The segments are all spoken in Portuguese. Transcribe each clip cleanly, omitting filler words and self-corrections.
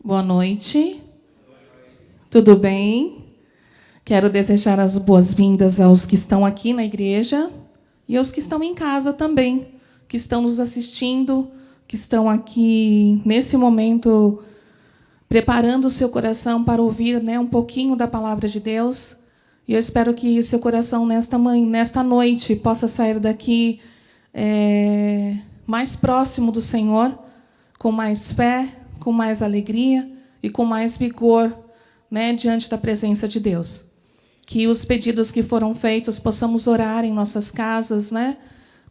Boa noite. Tudo bem? Quero desejar as boas-vindas aos que estão aqui na igreja e aos que estão em casa também, que estão nos assistindo, que estão aqui nesse momento preparando o seu coração para ouvir, um pouquinho da palavra de Deus. E eu espero que seu coração nesta noite possa sair daqui mais próximo do Senhor, com mais fé, com mais alegria e com mais vigor, diante da presença de Deus. Que os pedidos que foram feitos possamos orar em nossas casas,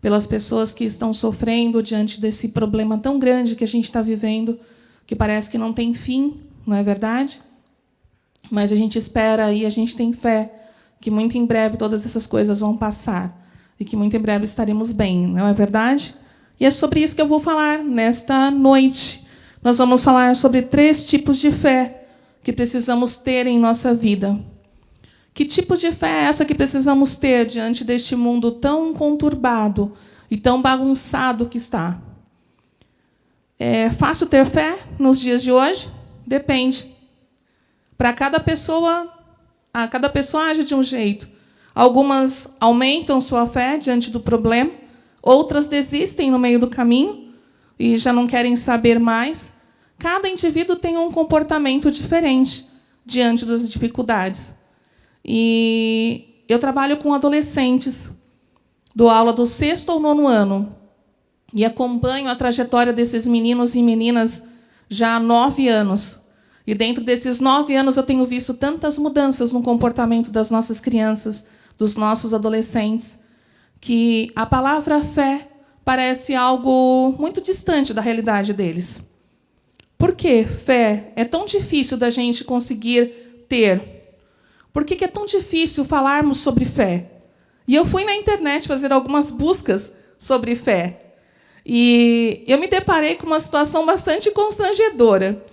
pelas pessoas que estão sofrendo diante desse problema tão grande que a gente está vivendo, que parece que não tem fim, não é verdade? Mas a gente espera e a gente tem fé que muito em breve todas essas coisas vão passar e que muito em breve estaremos bem, não é verdade? E é sobre isso que eu vou falar nesta noite. Nós vamos falar sobre 3 tipos de fé que precisamos ter em nossa vida. Que tipo de fé é essa que precisamos ter diante deste mundo tão conturbado e tão bagunçado que está? É fácil ter fé nos dias de hoje? Depende. Para cada pessoa age de um jeito. Algumas aumentam sua fé diante do problema, outras desistem no meio do caminho e já não querem saber mais. Cada indivíduo tem um comportamento diferente diante das dificuldades. E eu trabalho com adolescentes, dou aula do 6º ao 9º ano, e acompanho a trajetória desses meninos e meninas já há 9 anos. E dentro desses 9 anos eu tenho visto tantas mudanças no comportamento das nossas crianças, dos nossos adolescentes, que a palavra fé parece algo muito distante da realidade deles. Por que fé é tão difícil da gente conseguir ter? Por que é tão difícil falarmos sobre fé? E eu fui na internet fazer algumas buscas sobre fé. E eu me deparei com uma situação bastante constrangedora,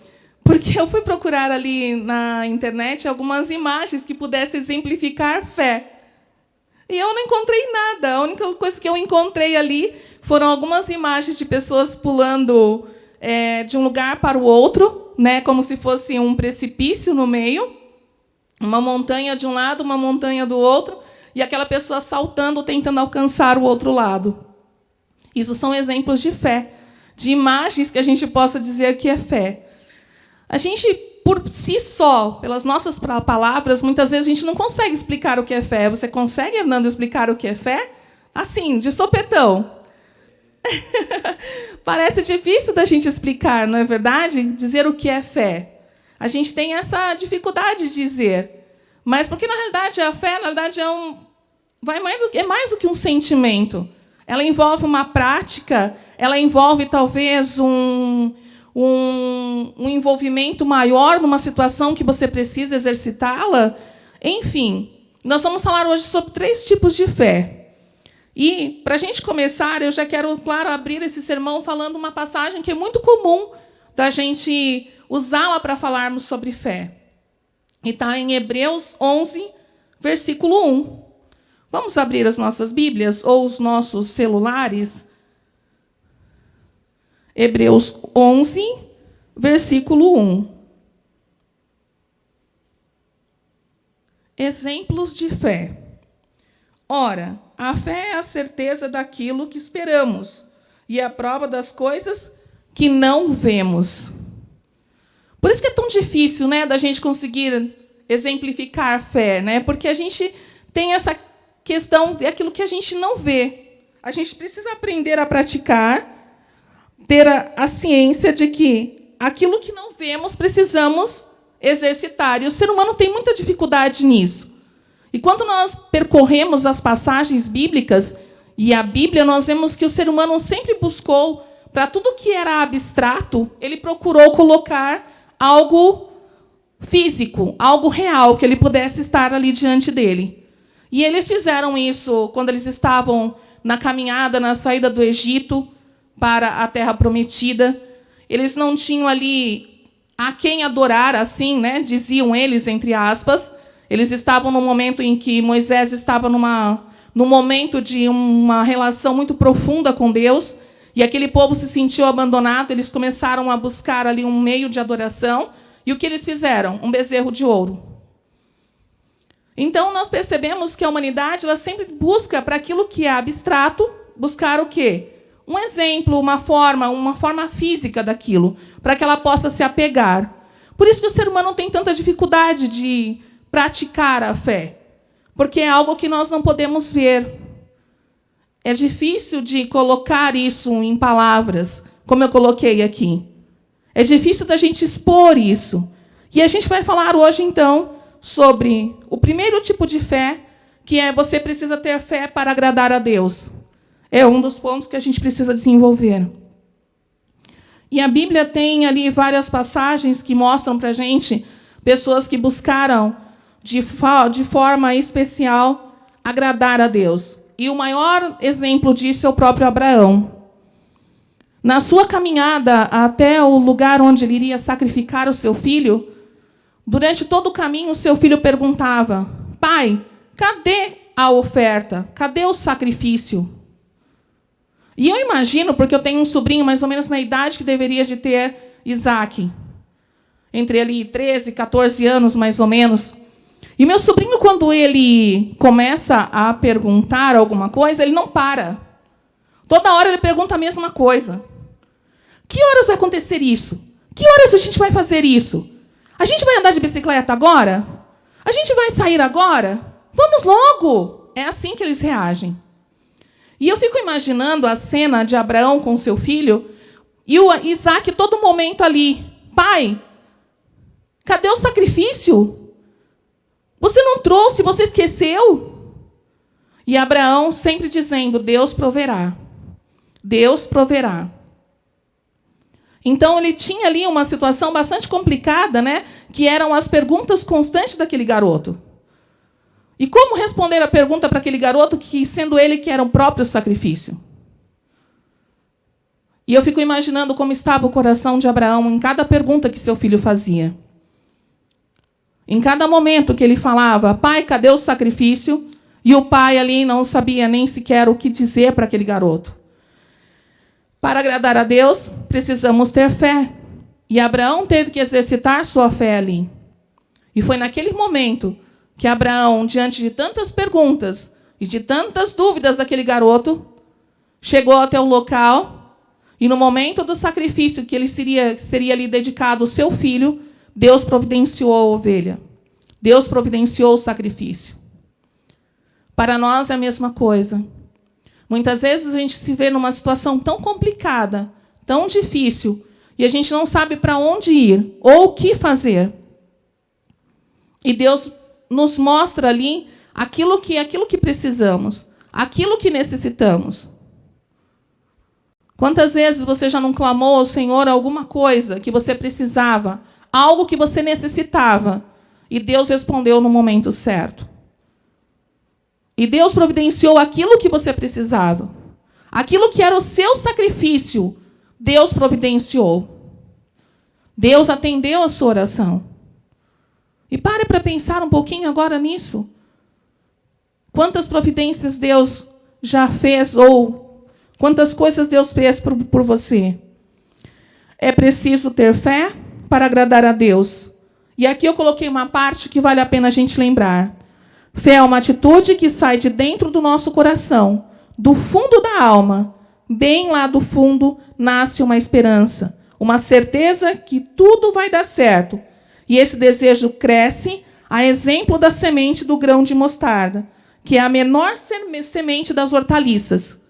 porque eu fui procurar ali na internet algumas imagens que pudessem exemplificar fé. E eu não encontrei nada. A única coisa que eu encontrei ali foram algumas imagens de pessoas pulando de um lugar para o outro, como se fosse um precipício no meio, uma montanha de um lado, uma montanha do outro, e aquela pessoa saltando, tentando alcançar o outro lado. Isso são exemplos de fé, de imagens que a gente possa dizer que é fé. A gente, por si só, pelas nossas palavras, muitas vezes a gente não consegue explicar o que é fé. Você consegue, Hernando, explicar o que é fé? Assim, de sopetão. Parece difícil da gente explicar, não é verdade? Dizer o que é fé. A gente tem essa dificuldade de dizer. Mas porque, na realidade, a fé é mais do que um sentimento. Ela envolve uma prática, ela envolve, talvez, um envolvimento maior numa situação que você precisa exercitá-la. Enfim, nós vamos falar hoje sobre 3 tipos de fé. E, para a gente começar, eu já quero, claro, abrir esse sermão falando uma passagem que é muito comum da gente usá-la para falarmos sobre fé. E está em Hebreus 11, versículo 1. Vamos abrir as nossas Bíblias ou os nossos celulares? Hebreus 11, versículo 1. Exemplos de fé. Ora, a fé é a certeza daquilo que esperamos e a prova das coisas que não vemos. Por isso que é tão difícil, da gente conseguir exemplificar a fé, porque a gente tem essa questão de aquilo que a gente não vê. A gente precisa aprender a praticar, ter a ciência de que aquilo que não vemos precisamos exercitar. E o ser humano tem muita dificuldade nisso. E quando nós percorremos as passagens bíblicas e a Bíblia, nós vemos que o ser humano sempre buscou, para tudo que era abstrato, ele procurou colocar algo físico, algo real, que ele pudesse estar ali diante dele. E eles fizeram isso quando eles estavam na caminhada, na saída do Egito para a Terra Prometida. Eles não tinham ali a quem adorar, assim, diziam eles, entre aspas. Eles estavam no momento em que Moisés estava no momento de uma relação muito profunda com Deus, E aquele povo se sentiu abandonado, eles começaram a buscar ali um meio de adoração. E o que eles fizeram? Um bezerro de ouro. Então, nós percebemos que a humanidade ela sempre busca, para aquilo que é abstrato, buscar o quê? Um exemplo, uma forma física daquilo, para que ela possa se apegar. Por isso que o ser humano tem tanta dificuldade de praticar a fé, porque é algo que nós não podemos ver. É difícil de colocar isso em palavras, como eu coloquei aqui. É difícil da gente expor isso. E a gente vai falar hoje, então, sobre o primeiro tipo de fé, que é você precisa ter fé para agradar a Deus. É um dos pontos que a gente precisa desenvolver. E a Bíblia tem ali várias passagens que mostram para a gente pessoas que buscaram, de forma especial, agradar a Deus. E o maior exemplo disso é o próprio Abraão. Na sua caminhada até o lugar onde ele iria sacrificar o seu filho, durante todo o caminho, o seu filho perguntava: pai, cadê a oferta? Cadê o sacrifício? E eu imagino, porque eu tenho um sobrinho mais ou menos na idade que deveria de ter Isaac, entre ali 13, 14 anos, mais ou menos. E meu sobrinho, quando ele começa a perguntar alguma coisa, ele não para. Toda hora ele pergunta a mesma coisa. Que horas vai acontecer isso? Que horas a gente vai fazer isso? A gente vai andar de bicicleta agora? A gente vai sair agora? Vamos logo! É assim que eles reagem. E eu fico imaginando a cena de Abraão com seu filho e o Isaac todo momento ali. Pai, cadê o sacrifício? Você não trouxe, você esqueceu? E Abraão sempre dizendo: Deus proverá. Deus proverá. Então, ele tinha ali uma situação bastante complicada, né? Que eram as perguntas constantes daquele garoto. E como responder a pergunta para aquele garoto, que sendo ele que era o próprio sacrifício? E eu fico imaginando como estava o coração de Abraão em cada pergunta que seu filho fazia. Em cada momento que ele falava: pai, cadê o sacrifício? E o pai ali não sabia nem sequer o que dizer para aquele garoto. Para agradar a Deus, precisamos ter fé. E Abraão teve que exercitar sua fé ali. E foi naquele momento que Abraão, diante de tantas perguntas e de tantas dúvidas daquele garoto, chegou até o local e, no momento do sacrifício que ele seria ali dedicado ao seu filho, Deus providenciou a ovelha. Deus providenciou o sacrifício. Para nós é a mesma coisa. Muitas vezes a gente se vê numa situação tão complicada, tão difícil, e a gente não sabe para onde ir ou o que fazer. E Deus nos mostra ali aquilo que precisamos, aquilo que necessitamos. Quantas vezes você já não clamou ao Senhor alguma coisa que você precisava, algo que você necessitava, e Deus respondeu no momento certo? E Deus providenciou aquilo que você precisava. Aquilo que era o seu sacrifício, Deus providenciou. Deus atendeu a sua oração. E pare para pensar um pouquinho agora nisso. Quantas providências Deus já fez, ou quantas coisas Deus fez por você. É preciso ter fé para agradar a Deus. E aqui eu coloquei uma parte que vale a pena a gente lembrar. Fé é uma atitude que sai de dentro do nosso coração, do fundo da alma. Bem lá do fundo nasce uma esperança, uma certeza que tudo vai dar certo. E esse desejo cresce a exemplo da semente do grão de mostarda, que é a menor semente das hortaliças.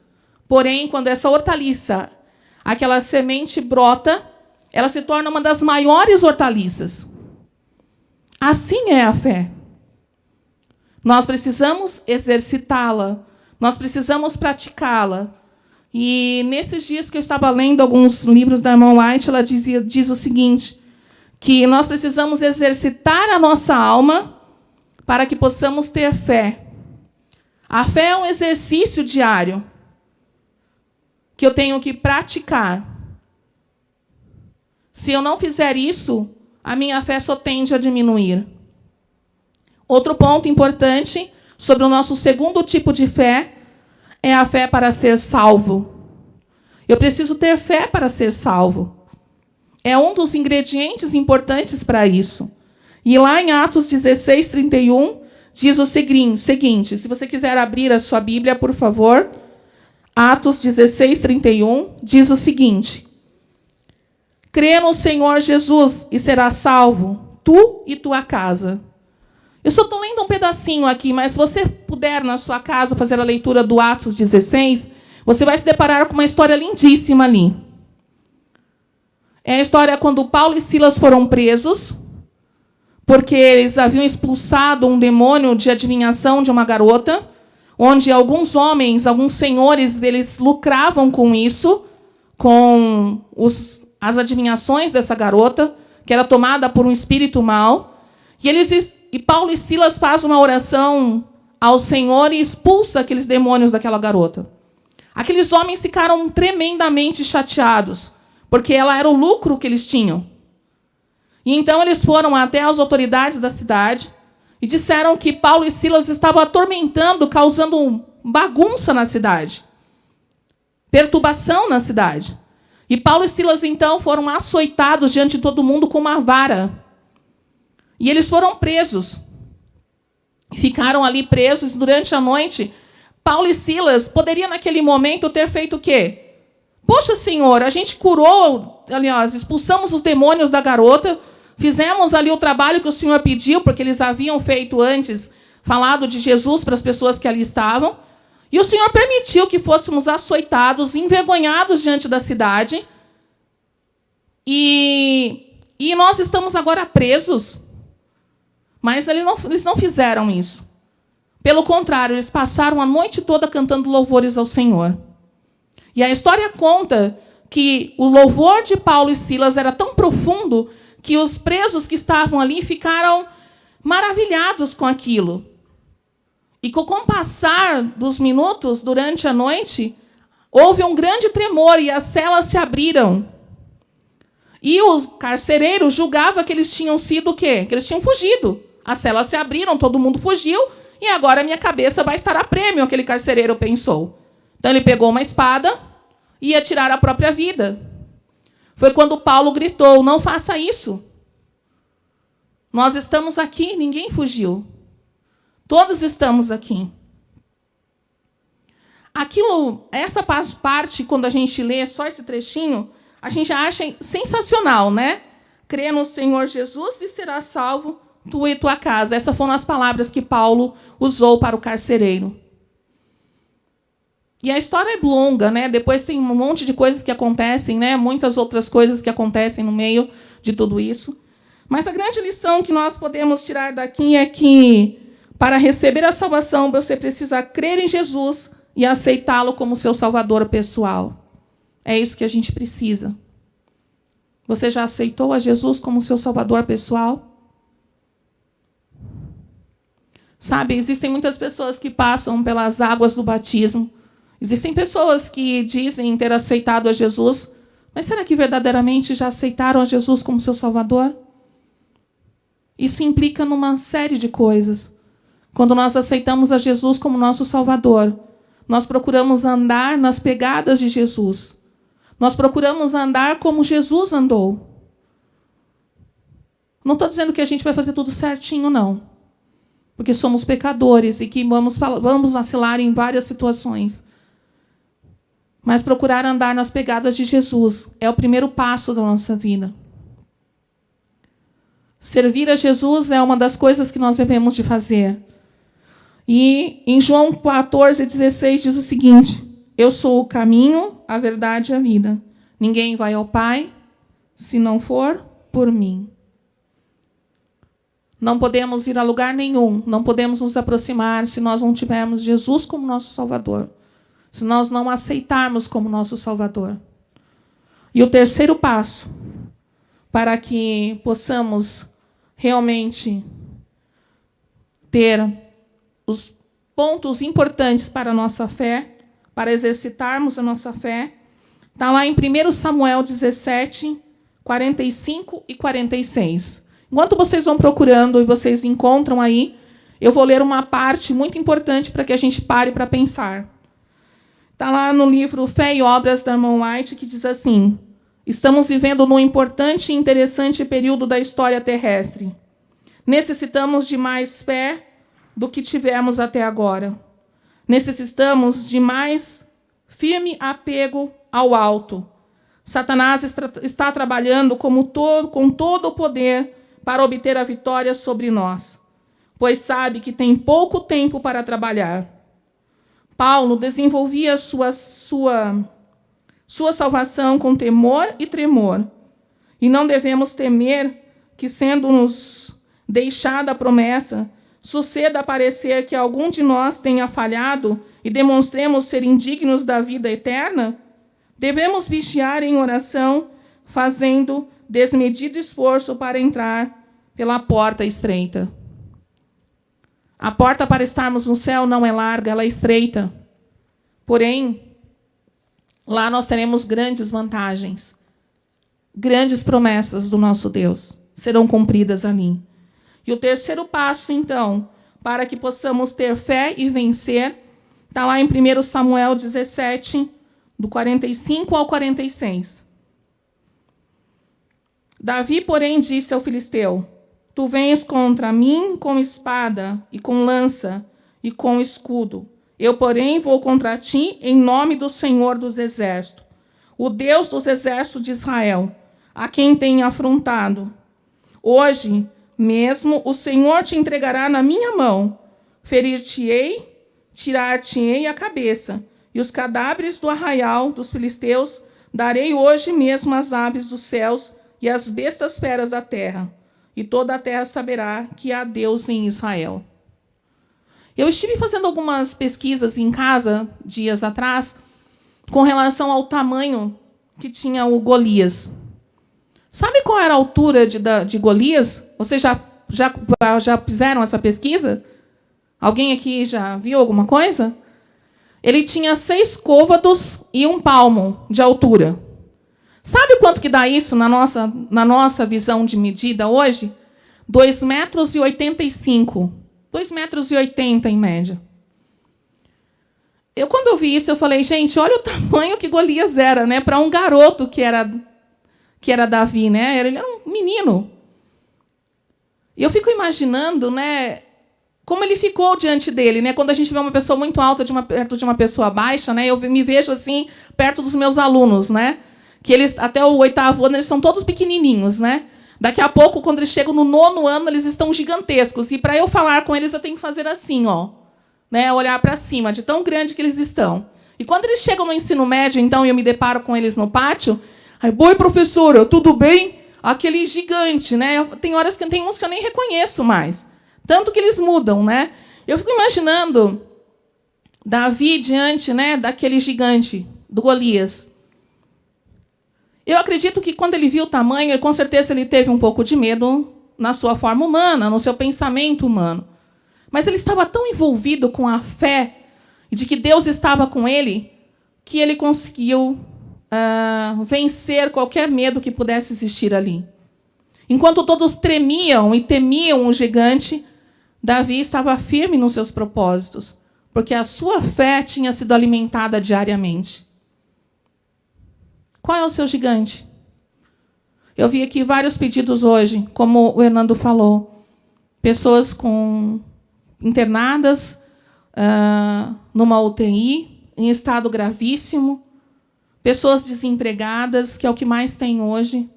Porém, quando essa hortaliça, aquela semente brota, ela se torna uma das maiores hortaliças. Assim é a fé. Nós precisamos exercitá-la, nós precisamos praticá-la. E nesses dias que eu estava lendo alguns livros da irmã White, ela diz o seguinte, que nós precisamos exercitar a nossa alma para que possamos ter fé. A fé é um exercício diário que eu tenho que praticar. Se eu não fizer isso, a minha fé só tende a diminuir. Outro ponto importante sobre o nosso segundo tipo de fé é a fé para ser salvo. Eu preciso ter fé para ser salvo. É um dos ingredientes importantes para isso. E lá em Atos 16, 31, diz o seguinte, se você quiser abrir a sua Bíblia, por favor, Atos 16, 31, diz o seguinte: crê no Senhor Jesus e serás salvo, tu e tua casa. Eu só estou lendo um pedacinho aqui, mas se você puder, na sua casa, fazer a leitura do Atos 16, você vai se deparar com uma história lindíssima ali. É a história quando Paulo e Silas foram presos, porque eles haviam expulsado um demônio de adivinhação de uma garota, onde alguns homens, alguns senhores, eles lucravam com isso, com as adivinhações dessa garota, que era tomada por um espírito mau. E Paulo e Silas fazem uma oração ao Senhor e expulsa aqueles demônios daquela garota. Aqueles homens ficaram tremendamente chateados, porque ela era o lucro que eles tinham. E então eles foram até as autoridades da cidade e disseram que Paulo e Silas estavam atormentando, causando bagunça na cidade, perturbação na cidade. E Paulo e Silas, então, foram açoitados diante de todo mundo com uma vara. E eles foram presos. Ficaram ali presos durante a noite. Paulo e Silas poderiam, naquele momento, ter feito o quê? Poxa, Senhor, a gente curou, aliás, expulsamos os demônios da garota, fizemos ali o trabalho que o Senhor pediu, porque eles haviam feito antes, falado de Jesus para as pessoas que ali estavam. E o Senhor permitiu que fôssemos açoitados, envergonhados diante da cidade. E nós estamos agora presos. Mas eles não fizeram isso. Pelo contrário, eles passaram a noite toda cantando louvores ao Senhor. E a história conta que o louvor de Paulo e Silas era tão profundo que os presos que estavam ali ficaram maravilhados com aquilo. E com o passar dos minutos, durante a noite, houve um grande tremor e as celas se abriram. E os carcereiros julgavam que eles tinham sido o quê? Que eles tinham fugido. As celas se abriram, todo mundo fugiu, e agora minha cabeça vai estar a prêmio, aquele carcereiro pensou. Então ele pegou uma espada e ia tirar a própria vida. Foi quando Paulo gritou: não faça isso. Nós estamos aqui, ninguém fugiu. Todos estamos aqui. Essa parte, quando a gente lê só esse trechinho, a gente acha sensacional, né? Crê no Senhor Jesus e será salvo, tu e tua casa. Essas foram as palavras que Paulo usou para o carcereiro. E a história é longa, né? Depois tem um monte de coisas que acontecem, né? Muitas outras coisas que acontecem no meio de tudo isso. Mas a grande lição que nós podemos tirar daqui é que, para receber a salvação, você precisa crer em Jesus e aceitá-lo como seu salvador pessoal. É isso que a gente precisa. Você já aceitou a Jesus como seu salvador pessoal? Sabe, existem muitas pessoas que passam pelas águas do batismo. Existem pessoas que dizem ter aceitado a Jesus, mas será que verdadeiramente já aceitaram a Jesus como seu salvador? Isso implica numa série de coisas. Quando nós aceitamos a Jesus como nosso salvador, nós procuramos andar nas pegadas de Jesus. Nós procuramos andar como Jesus andou. Não estou dizendo que a gente vai fazer tudo certinho, não. Porque somos pecadores e que vamos vacilar em várias situações. Mas procurar andar nas pegadas de Jesus é o primeiro passo da nossa vida. Servir a Jesus é uma das coisas que nós devemos de fazer. E em João 14:16 diz o seguinte: eu sou o caminho, a verdade e a vida. Ninguém vai ao Pai se não for por mim. Não podemos ir a lugar nenhum, não podemos nos aproximar se nós não tivermos Jesus como nosso Salvador, se nós não aceitarmos como nosso Salvador. E o terceiro passo, para que possamos realmente ter os pontos importantes para a nossa fé, para exercitarmos a nossa fé, está lá em 1 Samuel 17, 45 e 46. Enquanto vocês vão procurando e vocês encontram aí, eu vou ler uma parte muito importante para que a gente pare para pensar. Está lá no livro Fé e Obras, da irmã White, que diz assim: estamos vivendo num importante e interessante período da história terrestre. Necessitamos de mais fé do que tivemos até agora. Necessitamos de mais firme apego ao alto. Satanás está trabalhando com todo o poder para obter a vitória sobre nós, pois sabe que tem pouco tempo para trabalhar. Paulo desenvolvia sua salvação com temor e tremor. E não devemos temer que, sendo-nos deixada a promessa, suceda a parecer que algum de nós tenha falhado e demonstremos ser indignos da vida eterna. Devemos vigiar em oração, fazendo desmedido esforço para entrar pela porta estreita. A porta para estarmos no céu não é larga, ela é estreita. Porém, lá nós teremos grandes vantagens. Grandes promessas do nosso Deus serão cumpridas ali. E o terceiro passo, então, para que possamos ter fé e vencer, está lá em 1 Samuel 17, do 45 ao 46. Davi, porém, disse ao filisteu: tu vens contra mim com espada e com lança e com escudo. Eu, porém, vou contra ti em nome do Senhor dos Exércitos, o Deus dos exércitos de Israel, a quem tenho afrontado. Hoje mesmo o Senhor te entregará na minha mão. Ferir-te-ei, tirar-te-ei a cabeça, e os cadáveres do arraial dos filisteus darei hoje mesmo às aves dos céus e às bestas feras da terra. E toda a terra saberá que há Deus em Israel. Eu estive fazendo algumas pesquisas em casa, dias atrás, com relação ao tamanho que tinha o Golias. Sabe qual era a altura de Golias? Vocês já fizeram essa pesquisa? Alguém aqui já viu alguma coisa? Ele tinha 6 côvados e 1 palmo de altura. Sabe quanto que dá isso na nossa visão de medida hoje? 2,85 m. 2,80 m em média. Quando eu vi isso, eu falei, gente, olha o tamanho que Golias era, né? Para um garoto que era Davi, né? Ele era um menino. E eu fico imaginando, né, como ele ficou diante dele, né? Quando a gente vê uma pessoa muito alta perto de uma pessoa baixa, né? Eu me vejo assim perto dos meus alunos, né? Que eles até o 8º ano eles são todos pequenininhos, né? Daqui a pouco, quando eles chegam no 9º ano, eles estão gigantescos. E para eu falar com eles, eu tenho que fazer assim, ó, né? Olhar para cima, de tão grande que eles estão. E quando eles chegam no ensino médio, então, e eu me deparo com eles no pátio, aí, oi, professora, tudo bem? Aquele gigante, né? Tem uns que eu nem reconheço mais. Tanto que eles mudam, né? Eu fico imaginando Davi diante, né, daquele gigante, do Golias. Eu acredito que, quando ele viu o tamanho, com certeza ele teve um pouco de medo na sua forma humana, no seu pensamento humano. Mas ele estava tão envolvido com a fé de que Deus estava com ele, que ele conseguiu vencer qualquer medo que pudesse existir ali. Enquanto todos tremiam e temiam o gigante, Davi estava firme nos seus propósitos, porque a sua fé tinha sido alimentada diariamente. Qual é o seu gigante? Eu vi aqui vários pedidos hoje, como o Hernando falou. Pessoas internadas numa UTI, em estado gravíssimo. Pessoas desempregadas, que é o que mais tem hoje.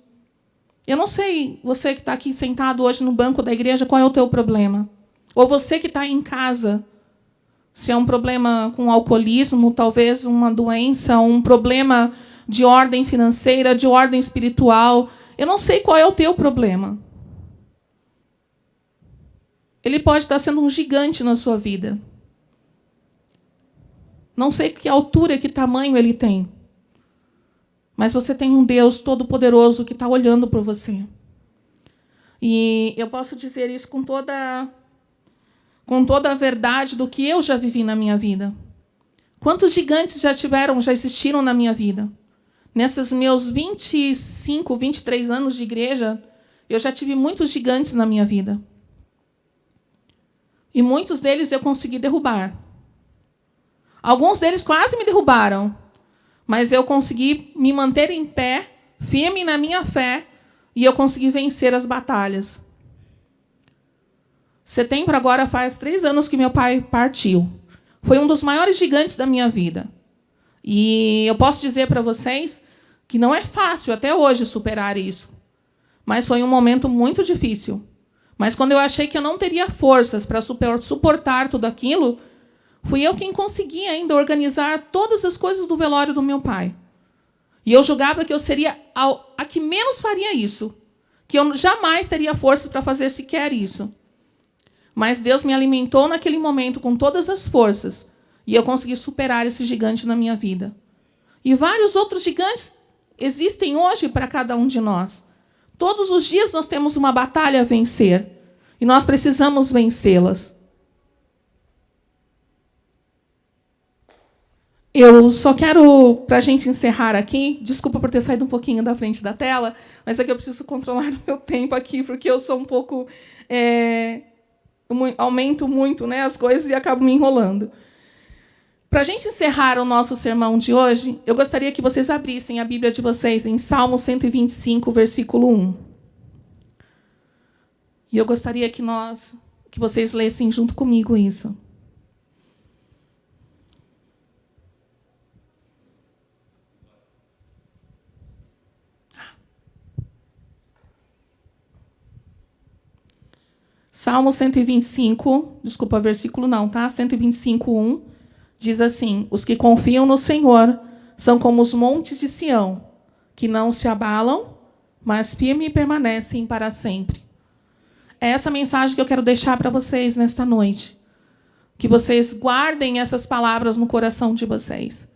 Eu não sei, você que está aqui sentado hoje no banco da igreja, qual é o teu problema? Ou você que está em casa, se é um problema com alcoolismo, talvez uma doença, um problema de ordem financeira, de ordem espiritual. Eu não sei qual é o teu problema. Ele pode estar sendo um gigante na sua vida. Não sei que altura, que tamanho ele tem. Mas você tem um Deus todo-poderoso que está olhando por você. E eu posso dizer isso com toda a verdade do que eu já vivi na minha vida. Quantos gigantes já existiram na minha vida? Nesses meus 25, 23 anos de igreja, eu já tive muitos gigantes na minha vida. E muitos deles eu consegui derrubar. Alguns deles quase me derrubaram, mas eu consegui me manter em pé, firme na minha fé, e eu consegui vencer as batalhas. Setembro agora faz 3 anos que meu pai partiu. Foi um dos maiores gigantes da minha vida. E eu posso dizer para vocês que não é fácil até hoje superar isso. Mas foi um momento muito difícil. Mas quando eu achei que eu não teria forças para suportar tudo aquilo, fui eu quem consegui ainda organizar todas as coisas do velório do meu pai. E eu julgava que eu seria a que menos faria isso, que eu jamais teria forças para fazer sequer isso. Mas Deus me alimentou naquele momento com todas as forças, e eu consegui superar esse gigante na minha vida. E vários outros gigantes existem hoje para cada um de nós. Todos os dias nós temos uma batalha a vencer, e nós precisamos vencê-las. Eu só quero, para a gente encerrar aqui, desculpa por ter saído um pouquinho da frente da tela, mas é que eu preciso controlar o meu tempo aqui, porque eu sou um pouco... aumento muito, né, as coisas e acabo me enrolando. Para a gente encerrar o nosso sermão de hoje, eu gostaria que vocês abrissem a Bíblia de vocês em Salmo 125, versículo 1. E eu gostaria que vocês lessem junto comigo isso. Salmo 125, desculpa, versículo não, tá? 125, 1, diz assim: os que confiam no Senhor são como os montes de Sião, que não se abalam, mas firmes permanecem para sempre. É essa mensagem que eu quero deixar para vocês nesta noite. Que vocês guardem essas palavras no coração de vocês.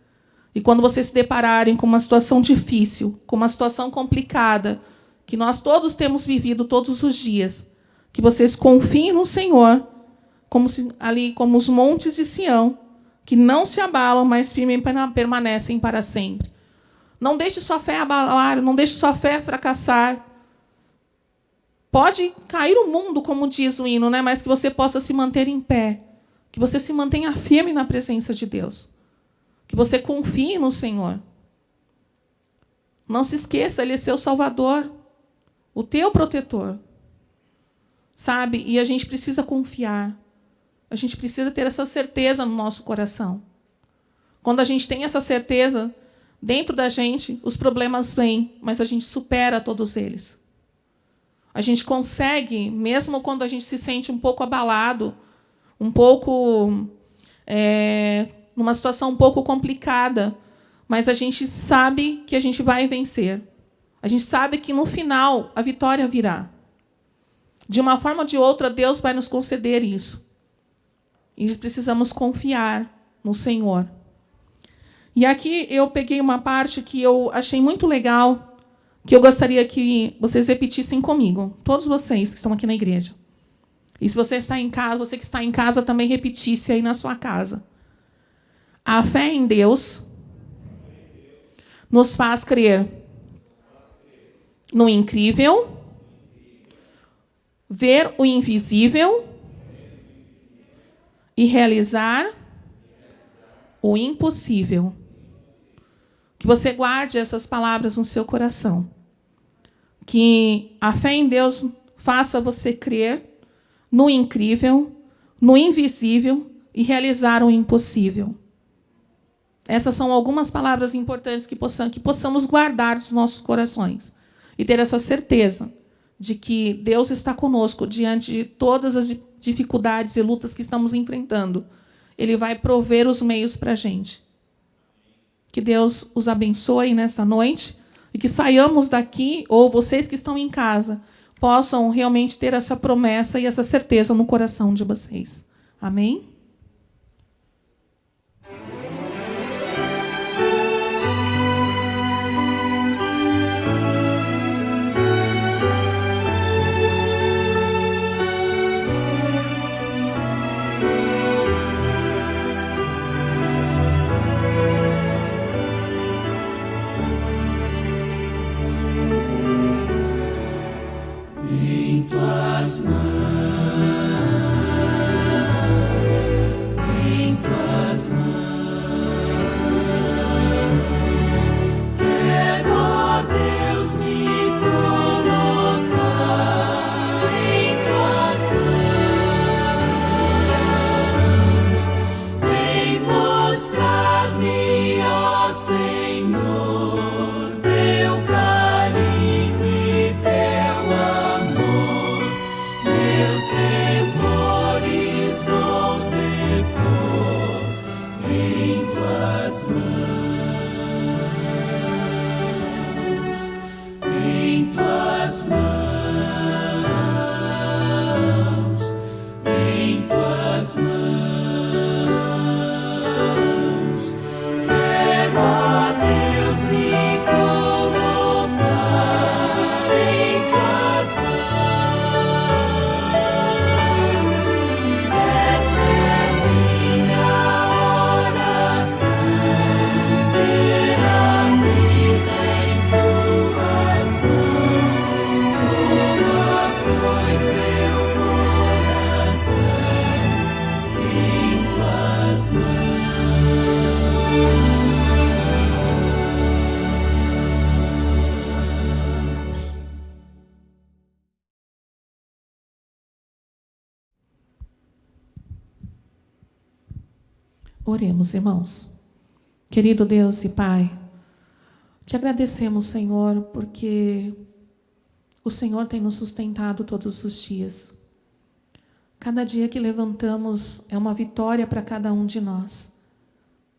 E quando vocês se depararem com uma situação difícil, com uma situação complicada, que nós todos temos vivido todos os dias, que vocês confiem no Senhor, como os montes de Sião, que não se abalam, mas firmes permanecem para sempre. Não deixe sua fé abalar, não deixe sua fé fracassar. Pode cair o mundo, como diz o hino, né? Mas que você possa se manter em pé, que você se mantenha firme na presença de Deus, que você confie no Senhor. Não se esqueça, Ele é seu Salvador, o teu protetor. Sabe? E a gente precisa confiar. A gente precisa ter essa certeza no nosso coração. Quando a gente tem essa certeza, dentro da gente, os problemas vêm, mas a gente supera todos eles. A gente consegue, mesmo quando a gente se sente um pouco abalado, um pouco numa situação um pouco complicada, mas a gente sabe que a gente vai vencer. A gente sabe que, no final, a vitória virá. De uma forma ou de outra, Deus vai nos conceder isso. E precisamos confiar no Senhor. E aqui eu peguei uma parte que eu achei muito legal, que eu gostaria que vocês repetissem comigo, todos vocês que estão aqui na igreja. E se você está em casa, você que está em casa também repetisse aí na sua casa. A fé em Deus nos faz crer no incrível, ver o invisível e realizar o impossível. Que você guarde essas palavras no seu coração. Que a fé em Deus faça você crer no incrível, no invisível e realizar o impossível. Essas são algumas palavras importantes que possamos guardar nos nossos corações e ter essa certeza de que Deus está conosco diante de todas as dificuldades e lutas que estamos enfrentando. Ele vai prover os meios para a gente. Que Deus os abençoe nesta noite e que saiamos daqui, ou vocês que estão em casa, possam realmente ter essa promessa e essa certeza no coração de vocês. Amém? Em tuas mãos. Em tuas mãos. Oremos, irmãos. Querido Deus e Pai, te agradecemos, Senhor, porque o Senhor tem nos sustentado todos os dias. Cada dia que levantamos é uma vitória para cada um de nós.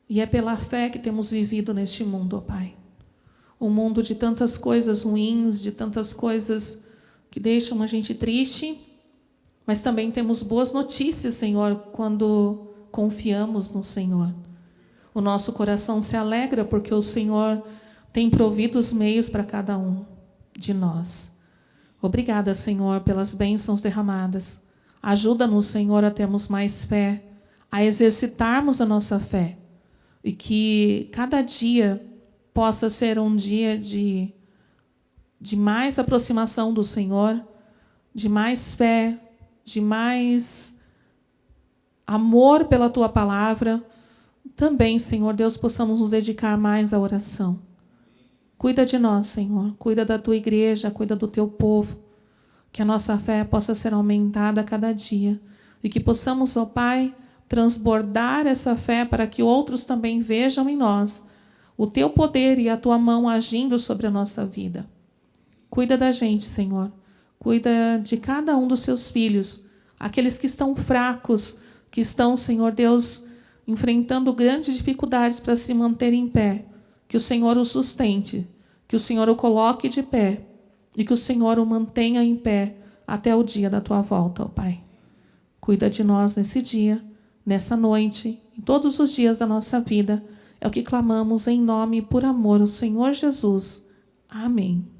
E é pela fé que temos vivido neste mundo, ó Pai. Um mundo de tantas coisas ruins, de tantas coisas que deixam a gente triste, mas também temos boas notícias, Senhor, quando confiamos no Senhor. O nosso coração se alegra porque o Senhor tem provido os meios para cada um de nós. Obrigada, Senhor, pelas bênçãos derramadas. Ajuda-nos, Senhor, a termos mais fé, a exercitarmos a nossa fé. E que cada dia possa ser um dia de mais aproximação do Senhor, de mais fé, de mais amor pela Tua palavra. Também, Senhor Deus, possamos nos dedicar mais à oração. Cuida de nós, Senhor. Cuida da Tua igreja, cuida do Teu povo. Que a nossa fé possa ser aumentada a cada dia. E que possamos, ó Pai, transbordar essa fé para que outros também vejam em nós o Teu poder e a Tua mão agindo sobre a nossa vida. Cuida da gente, Senhor. Cuida de cada um dos Seus filhos. Aqueles que estão fracos, que estão, Senhor Deus, enfrentando grandes dificuldades para se manter em pé. Que o Senhor o sustente. Que o Senhor o coloque de pé. E que o Senhor o mantenha em pé até o dia da Tua volta, ó Pai. Cuida de nós nesse dia, nessa noite, em todos os dias da nossa vida. É o que clamamos em nome e por amor ao Senhor Jesus. Amém.